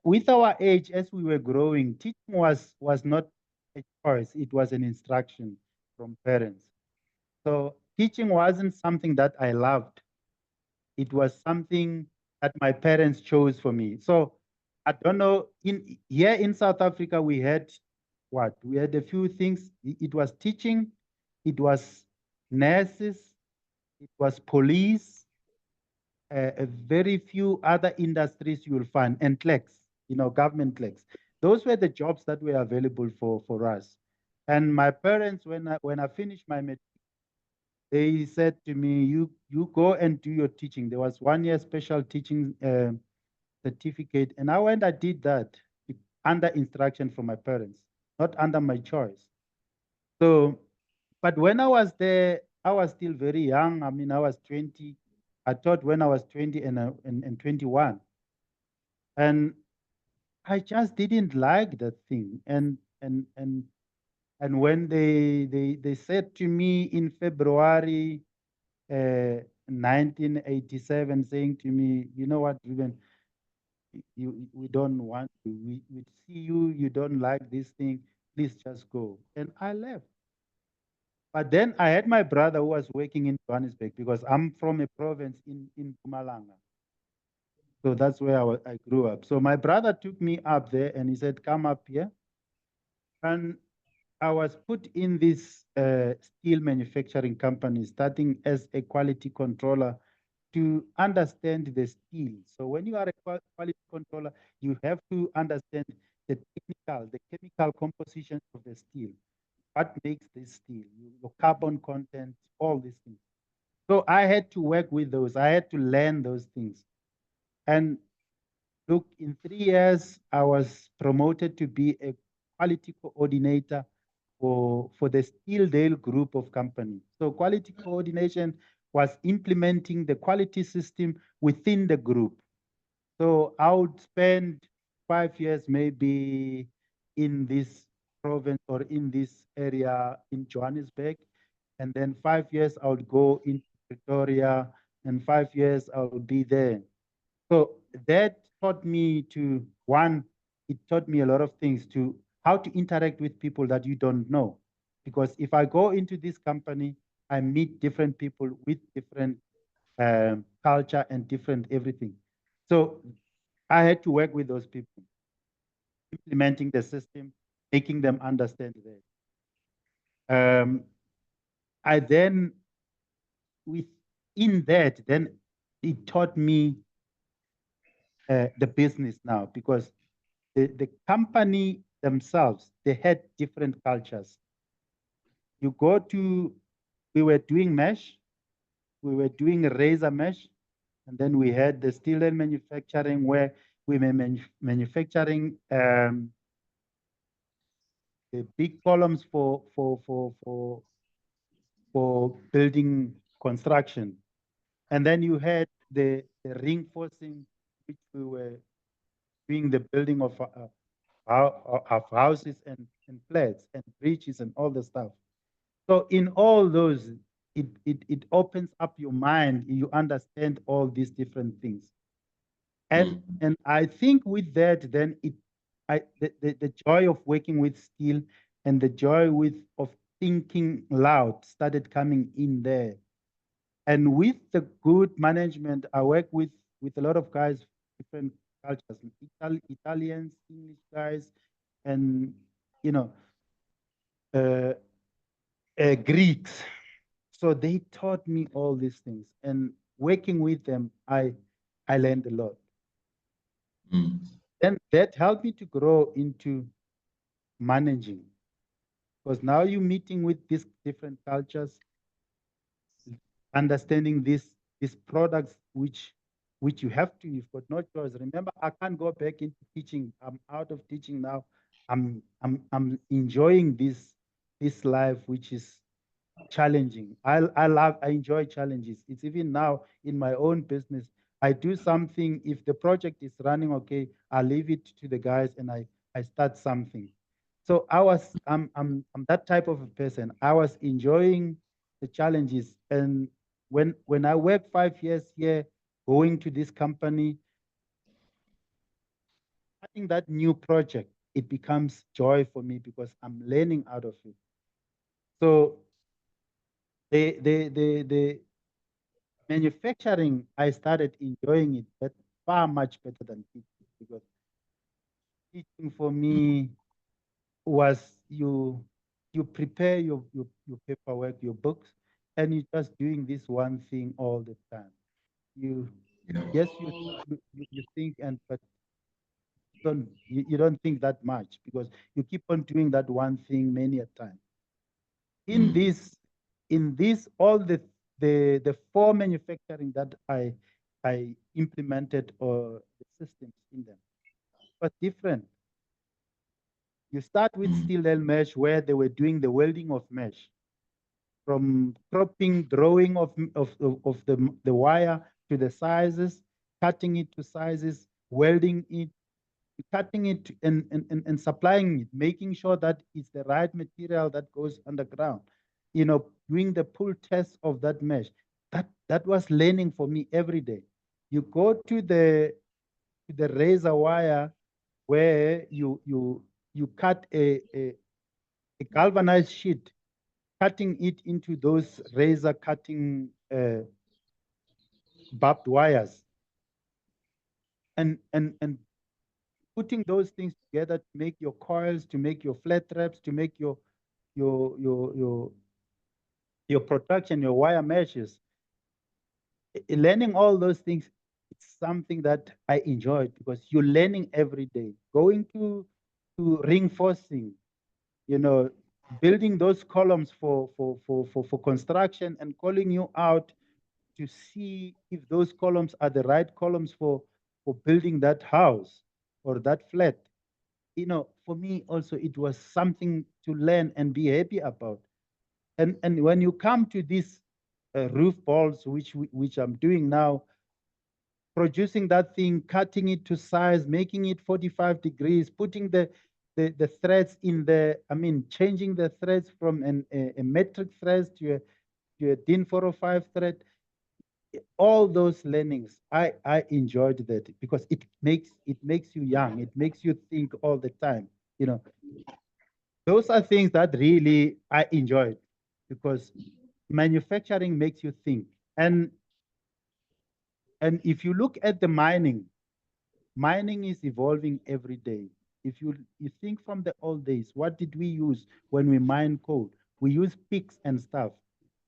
with our age as we were growing, teaching was not a choice, it was an instruction from parents. So teaching wasn't something that I loved. It was something that my parents chose for me. So I don't know, here in South Africa, we had what? We had a few things. It was teaching, it was nurses, it was police, a very few other industries you will find, and clerks, government clerks. Those were the jobs that were available for us. And my parents, when I finished my matric, they said to me, you go and do your teaching. There was 1 year special teaching certificate. And I went, I did that under instruction from my parents, not under my choice. So, but when I was there, I was still very young. I mean, I was 20. I taught when I was 20 and 21. And I just didn't like that thing. And when they said to me in February 1987, saying to me, you know what, Reuben, we don't want to, we see you don't like this thing, please just go. And I left. But then I had my brother who was working in Johannesburg, because I'm from a province in Mpumalanga. So that's where I grew up. So my brother took me up there and he said, come up here. And I was put in this steel manufacturing company, starting as a quality controller to understand the steel. So when you are a quality controller, you have to understand the chemical composition of the steel. What makes this steel, your carbon content, all these things. So I had to work with those. I had to learn those things. And look, in 3 years, I was promoted to be a quality coordinator for the Steeldale group of companies. So quality coordination was implementing the quality system within the group. So I would spend 5 years maybe in this province or in this area in Johannesburg. And then 5 years I would go into Pretoria, and 5 years I would be there. So that taught me to, one, it taught me a lot of things, to how to interact with people that you don't know. Because if I go into this company, I meet different people with different culture and different everything. So I had to work with those people, implementing the system, making them understand that. I then, within that, then it taught me the business now, because the company themselves, they had different cultures. You go to, we were doing mesh, we were doing razor mesh, and then we had the steel and manufacturing where we were manufacturing the big columns for building construction. And then you had the reinforcing, which we were doing the building of houses and flats and bridges and all the stuff. So in all those, it opens up your mind. You understand all these different things. And I think with that, then the joy of working with steel and the joy of thinking loud started coming in there. And with the good management, I work with a lot of guys, different cultures, Italians, English guys, and you know, uh, Greeks. So they taught me all these things, and working with them, I learned a lot. Then that helped me to grow into managing, because now you're meeting with these different cultures, understanding these products which you have to, you've got no choice. Remember, I can't go back into teaching. I'm out of teaching now. I'm enjoying this life, which is challenging. I enjoy challenges. It's even now in my own business. I do something. If the project is running okay, I leave it to the guys and I start something. So I'm that type of a person. I was enjoying the challenges. And when I worked 5 years here, going to this company, starting that new project, it becomes joy for me because I'm learning out of it. So the manufacturing, I started enjoying it but far much better than teaching, because teaching for me was you prepare your paperwork, your books, and you're just doing this one thing all the time. You yes, you think, and but you don't think that much, because you keep on doing that one thing many a time. In this all the four manufacturing that I implemented, or the systems in them, was different. You start with steel nail mesh, where they were doing the welding of mesh, from cropping, drawing of the wire to the sizes, cutting it to sizes, welding it, cutting it and supplying it, making sure that it's the right material that goes underground, doing the pull test of that mesh. That was learning for me every day. You go to the razor wire, where you cut a galvanized sheet, cutting it into those razor cutting barbed wires, and putting those things together to make your coils, to make your flat traps, to make your your your your production, your wire meshes. Learning all those things, it's something that I enjoyed, because you're learning every day. Going to reinforcing, building those columns for construction, and calling you out to see if those columns are the right columns for building that house or that flat. For me also, it was something to learn and be happy about. And when you come to these roof balls, which I'm doing now, producing that thing, cutting it to size, making it 45 degrees, putting the threads in changing the threads from a metric thread to a DIN 405 thread. All those learnings, I enjoyed that, because it makes you young. It makes you think all the time. Those are things that really I enjoyed, because manufacturing makes you think. And if you look at the mining is evolving every day. If you think from the old days, what did we use when we mine coal? We use picks and stuff.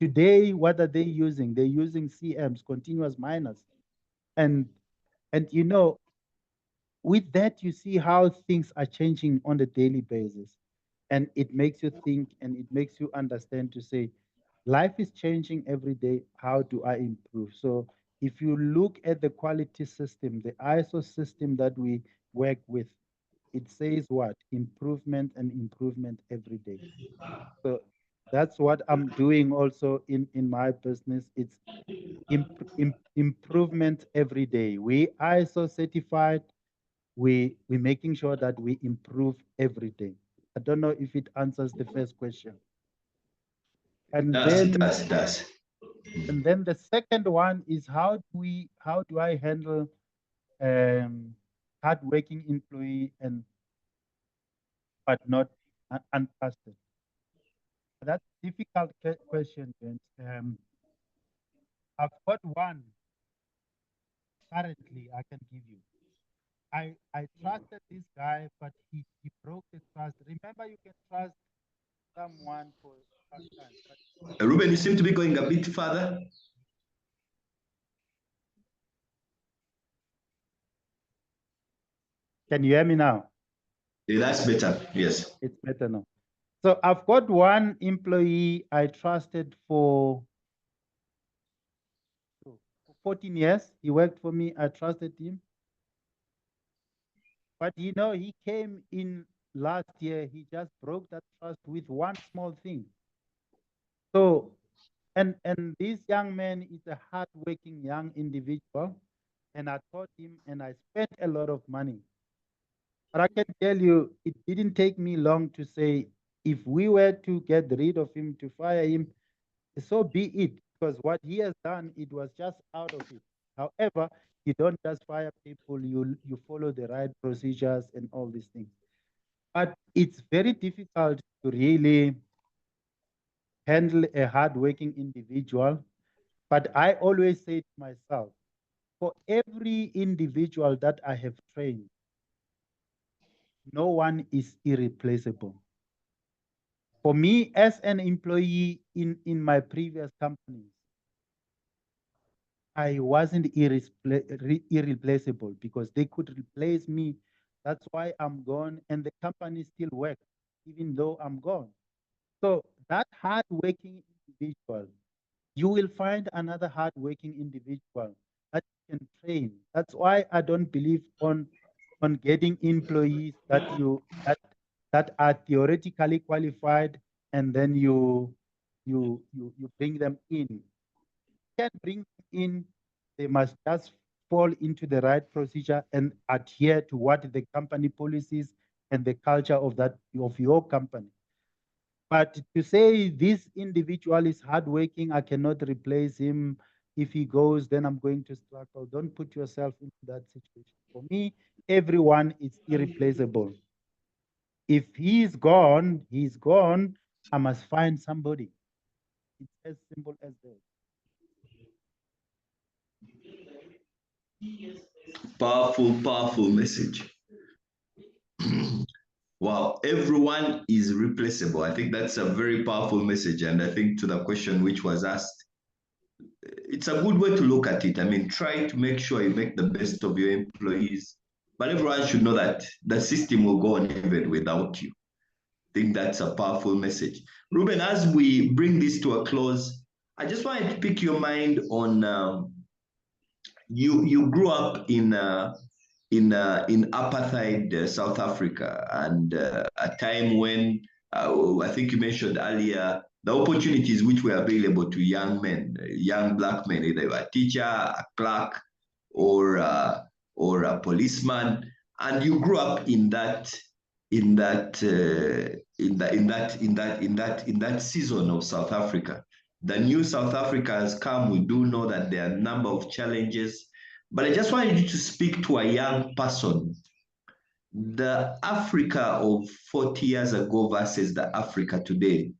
Today, what are they using? They're using CMs, continuous miners. And with that, you see how things are changing on a daily basis. And it makes you think, and it makes you understand, to say, life is changing every day. How do I improve? So if you look at the quality system, the ISO system that we work with, it says what? Improvement and improvement every day. So that's what I'm doing also in my business. It's improvement every day. We ISO certified. We making sure that we improve every day. I don't know if it answers the first question. And It then does. and then the second one is how do I handle hardworking employee and but not untrusted? That's a difficult question, James. I've got one currently I can give you. I trusted this guy, but he broke the trust. Remember, you can trust someone for some time. But Reuben, you seem to be going a bit further. can you hear me now? Yeah, that's better. Yes. It's better now. So I've got one employee I trusted for 14 years. He worked for me. I trusted him. But you know, he came in last year. He just broke that trust with one small thing. So, and this young man is a hardworking young individual, and I taught him, and I spent a lot of money. But I can tell you, it didn't take me long to say, if we were to get rid of him, to fire him, so be it, because what he has done, it was just out of it. However, you don't just fire people, you follow the right procedures and all these things. But it's very difficult to really handle a hardworking individual. But I always say to myself, for every individual that I have trained, no one is irreplaceable. For me, as an employee in my previous companies, I wasn't irreplaceable because they could replace me. That's why I'm gone, and the company still works, even though I'm gone. So that hardworking individual, you will find another hardworking individual that you can train. That's why I don't believe on getting employees that are theoretically qualified and then you bring them in. You can bring them in, they must just fall into the right procedure and adhere to what the company policies and the culture of your company. But to say this individual is hardworking, I cannot replace him. If he goes, then I'm going to struggle. Don't put yourself into that situation. For me, everyone is irreplaceable. If he's gone, he's gone. I must find somebody. It's as simple as that. Powerful message. Wow, everyone is replaceable. I think that's a very powerful message. And I think to the question which was asked, it's a good way to look at it. I mean, try to make sure you make the best of your employees, but everyone should know that the system will go on even without you. I think that's a powerful message. Reuben, as we bring this to a close, I just wanted to pick your mind on you grew up in apartheid South Africa, and a time when I think you mentioned earlier the opportunities which were available to young men, young black men, either a teacher, a clerk, or a policeman, and you grew up in that season of South Africa. The new South Africa has come. We do know that there are a number of challenges, but I just wanted you to speak to a young person. The Africa of 40 years ago versus the Africa today.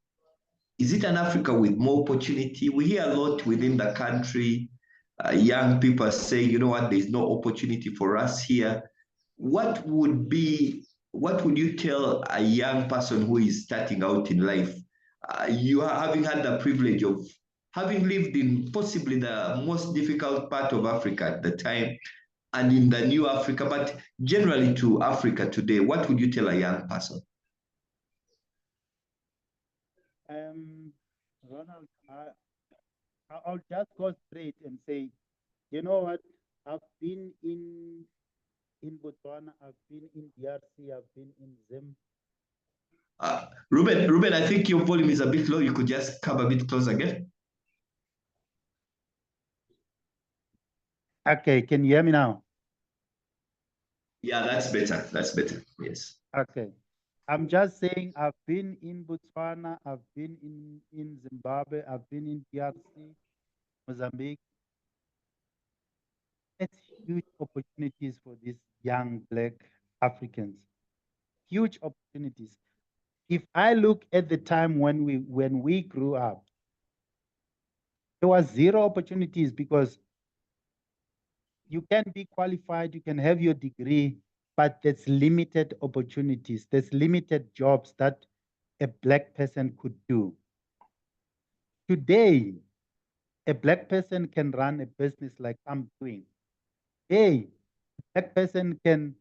Is it an Africa with more opportunity? We hear a lot within the country. Young people say, you know what, there's no opportunity for us here. What would you tell a young person who is starting out in life? You are having had the privilege of having lived in possibly the most difficult part of Africa at the time and in the new Africa, but generally to Africa today, what would you tell a young person? Ronald, I'll just go straight and say You know what? I've been in Botswana, I've been in DRC, I've been in Zim. Reuben, I think your volume is a bit low. You could just come a bit closer again. Okay, can you hear me now? Yeah, that's better. That's better. Yes. Okay. I'm just saying I've been in Botswana, I've been in Zimbabwe, I've been in DRC, Mozambique. It's huge opportunities for these young Black Africans. Huge opportunities. If I look at the time when we grew up, there was zero opportunities because you can be qualified, you can have your degree, but there's limited opportunities. There's limited jobs that a Black person could do. Today, a Black person can run a business like I'm doing. Hey, a Black person can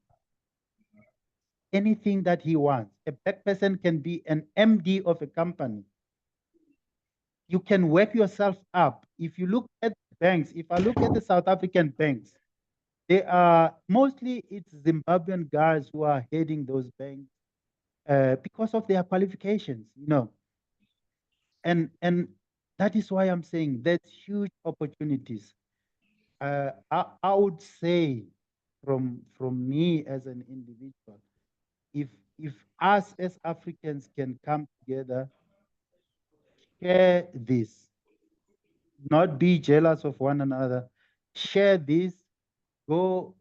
anything that he wants. A Black person can be an MD of a company. You can work yourself up. If you look at banks, if I look at the South African banks, they are mostly it's Zimbabwean guys who are heading those banks because of their qualifications, you know. And that is why I'm saying there's huge opportunities. I would say from me as an individual, if us as Africans can come together, share this, not be jealous of one another, share this, go.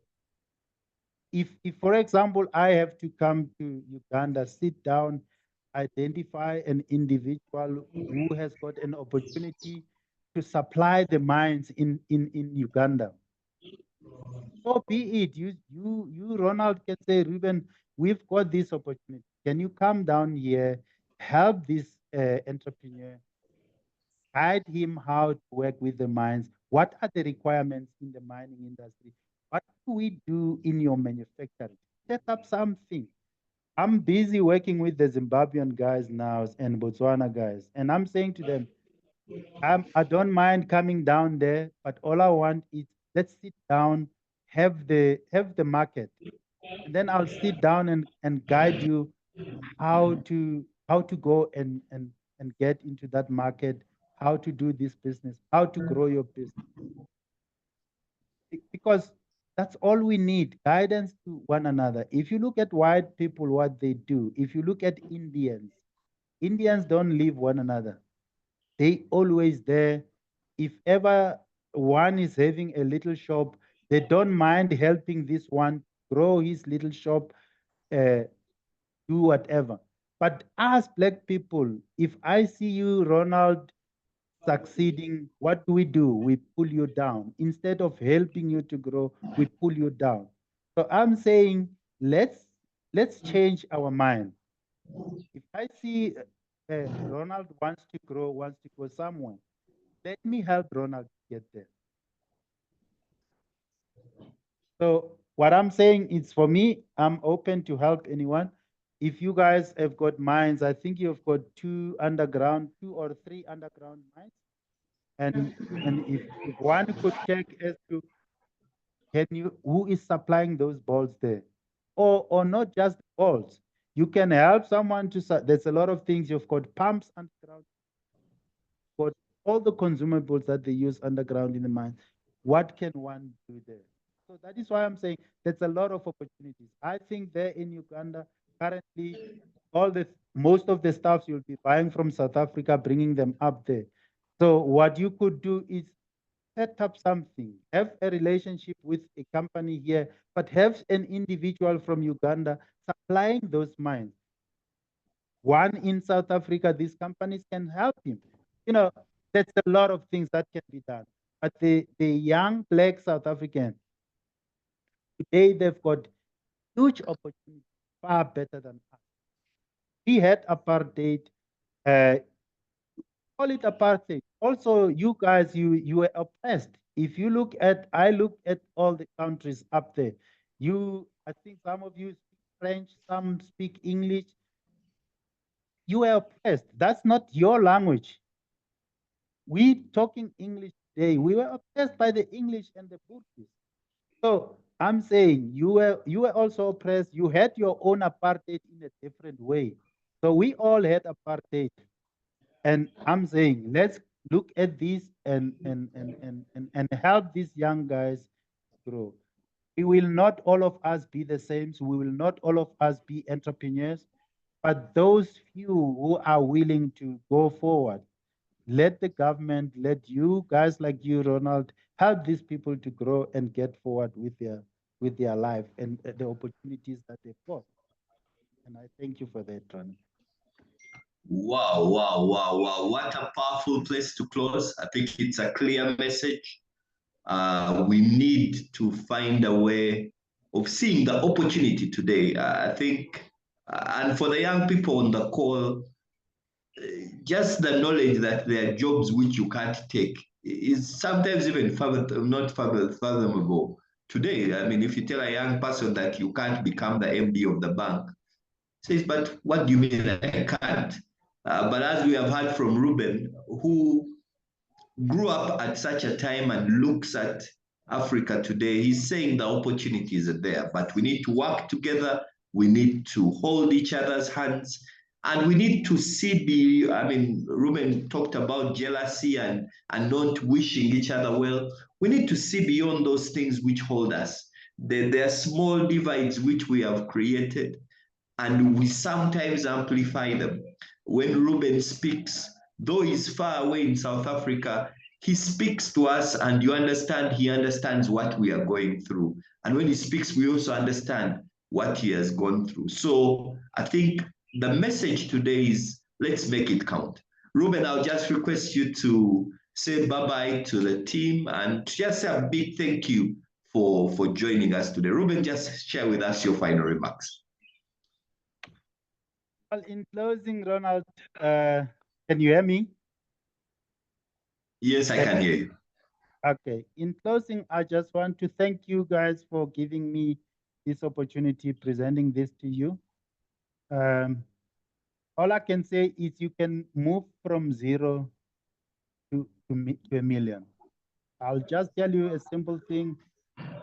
If for example, I have to come to Uganda, sit down, identify an individual who has got an opportunity to supply the mines in Uganda. So be it. You, Ronald can say, Reuben, we've got this opportunity. Can you come down here, help this entrepreneur, guide him how to work with the mines? What are the requirements in the mining industry? What do we do in your manufacturing? Set up something. I'm busy working with the Zimbabwean guys now and Botswana guys, and I'm saying to them, I don't mind coming down there, but all I want is let's sit down, have the market, and then I'll sit down and guide you how to go and get into that market, how to do this business, how to grow your business. Because that's all we need, guidance to one another. If you look at white people, what they do, if you look at Indians don't leave one another. They always there. If ever one is having a little shop, they don't mind helping this one grow his little shop, uh, do whatever. But as Black people, if I see you, Ronald, succeeding, what do? We pull you down. Instead of helping you to grow, we pull you down. So I'm saying let's change our mind. If I see Ronald wants to go somewhere, let me help Ronald get there. So what I'm saying is for me, I'm open to help anyone. If you guys have got mines, I think you've got two or three underground mines. And if one could check as to who is supplying those balls there, or not just balls, you can help someone to. There's a lot of things. You've got pumps underground, got all the consumables that they use underground in the mine. What can one do there? So that is why I'm saying there's a lot of opportunities. I think there in Uganda currently, most of the stuff you'll be buying from South Africa, bringing them up there. So what you could do is set up something, have a relationship with a company here, but have an individual from Uganda supplying those mines. One in South Africa, these companies can help him. You know, that's a lot of things that can be done. But the young Black South African, today they've got huge opportunities, far better than us. We had apartheid, call it apartheid. Also, you guys, you were oppressed. If you look at, I look at all the countries up there. I think some of you speak French, some speak English. You were oppressed. That's not your language. We talking English day. We were oppressed by the English and the Portuguese. So I'm saying you were also oppressed. You had your own apartheid in a different way. So we all had apartheid. And I'm saying let's look at this and help these young guys grow. We will not all of us be the same. So we will not all of us be entrepreneurs, but those few who are willing to go forward, let the government, let you guys like you, Ronald, help these people to grow and get forward with their life and the opportunities that they've got. And I thank you for that, Ronald. Wow, wow, wow, wow. What a powerful place to close. I think it's a clear message. We need to find a way of seeing the opportunity today. I think, and for the young people on the call, just the knowledge that there are jobs which you can't take is sometimes even not fathomable. Today, I mean, if you tell a young person that you can't become the MD of the bank, says, but what do you mean I can't? But as we have heard from Reuben, who grew up at such a time and looks at Africa today, he's saying the opportunities are there, but we need to work together. We need to hold each other's hands. And we need to see I mean, Reuben talked about jealousy and not wishing each other well. We need to see beyond those things which hold us. There are small divides which we have created, and we sometimes amplify them. When Reuben speaks, though he's far away in South Africa, he speaks to us and you understand, he understands what we are going through. And when he speaks, we also understand what he has gone through. So I think the message today is let's make it count. Reuben, I'll just request you to say bye-bye to the team and just say a big thank you for joining us today. Reuben, just share with us your final remarks. Well, in closing, Ronald, can you hear me? Yes, I can hear you. Okay. In closing, I just want to thank you guys for giving me this opportunity, presenting this to you. All I can say is you can move from zero to a million. I'll just tell you a simple thing.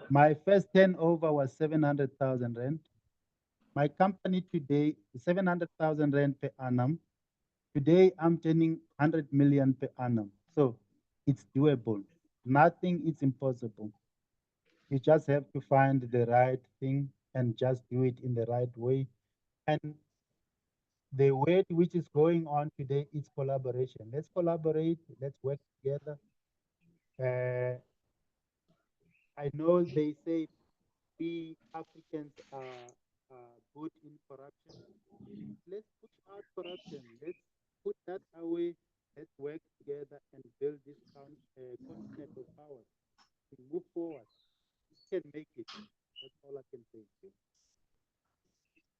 My first turnover was 700,000 rand. My company today is 700,000 rand per annum. Today, I'm turning 100 million per annum. So it's doable. Nothing is impossible. You just have to find the right thing and just do it in the right way. And the way which is going on today is collaboration. Let's collaborate. Let's work together. I know they say we Africans are good in corruption. Let's push out corruption. Let's put that away. Let's work together and build this continent of ours to move forward. We can make it. That's all I can say.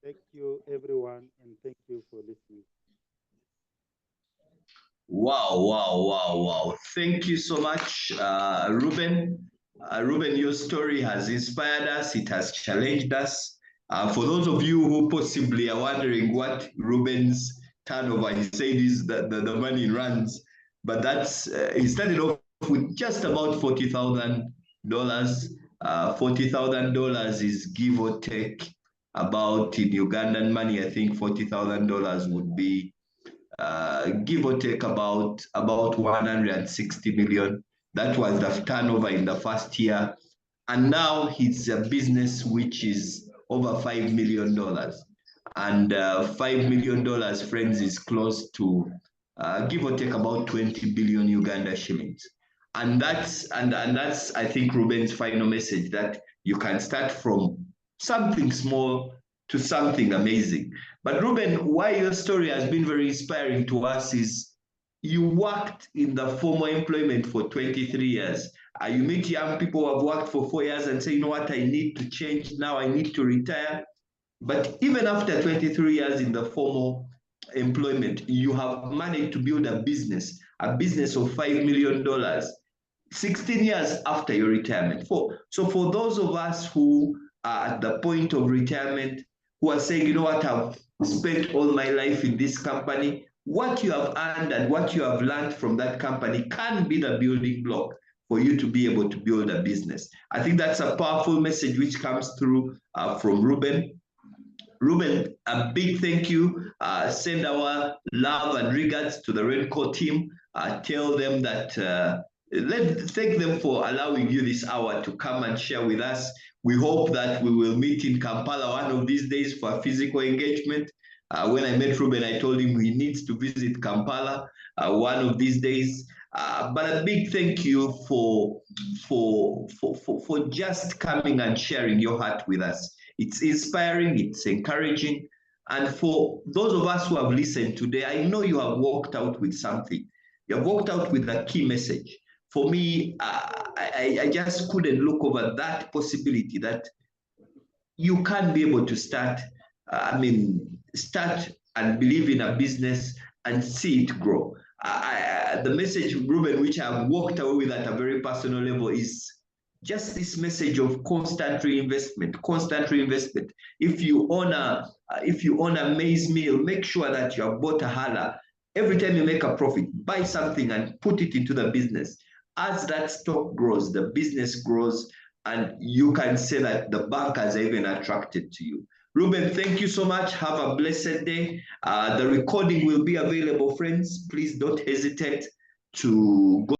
Thank you, everyone, and thank you for listening. Wow, wow, wow, wow. Thank you so much, Reuben. Reuben, your story has inspired us, it has challenged us. For those of you who possibly are wondering what Reuben's turnover, he said is the money runs, but he started off with just about $40,000. $40,000 is give or take about, in Ugandan money, I think $40,000 would be give or take about 160 million. That was the turnover in the first year. And now it's a business which is over $5 million. And $5 million, friends, is close to give or take about 20 billion Uganda shillings. And that's I think Reuben's final message, that you can start from something small to something amazing. But Reuben, why your story has been very inspiring to us is you worked in the formal employment for 23 years. You meet young people who have worked for 4 years and say, you know what, I need to change now, I need to retire. But even after 23 years in the formal employment, you have managed to build a business of $5 million, 16 years after your retirement. So for those of us who are at the point of retirement, who are saying, you know what, I've spent all my life in this company, what you have earned and what you have learned from that company can be the building block for you to be able to build a business. I think that's a powerful message which comes through from Reuben. Reuben, a big thank you. Send our love and regards to the Reunko team. Tell them that thank them for allowing you this hour to come and share with us. We hope that we will meet in Kampala one of these days for a physical engagement. When I met Reuben, I told him he needs to visit Kampala one of these days. But a big thank you for just coming and sharing your heart with us. It's inspiring, it's encouraging. And for those of us who have listened today, I know you have walked out with something. You have walked out with a key message. For me, I just couldn't look over that possibility that you can be able to start and believe in a business and see it grow. The message, Reuben, which I've walked away with at a very personal level is just this message of constant reinvestment, constant reinvestment. If you own a maize meal, make sure that you have bought a hala. Every time you make a profit, buy something and put it into the business. As that stock grows, the business grows, and you can say that the bankers are even attracted to you. Reuben, thank you so much. Have a blessed day. The recording will be available, friends. Please don't hesitate to go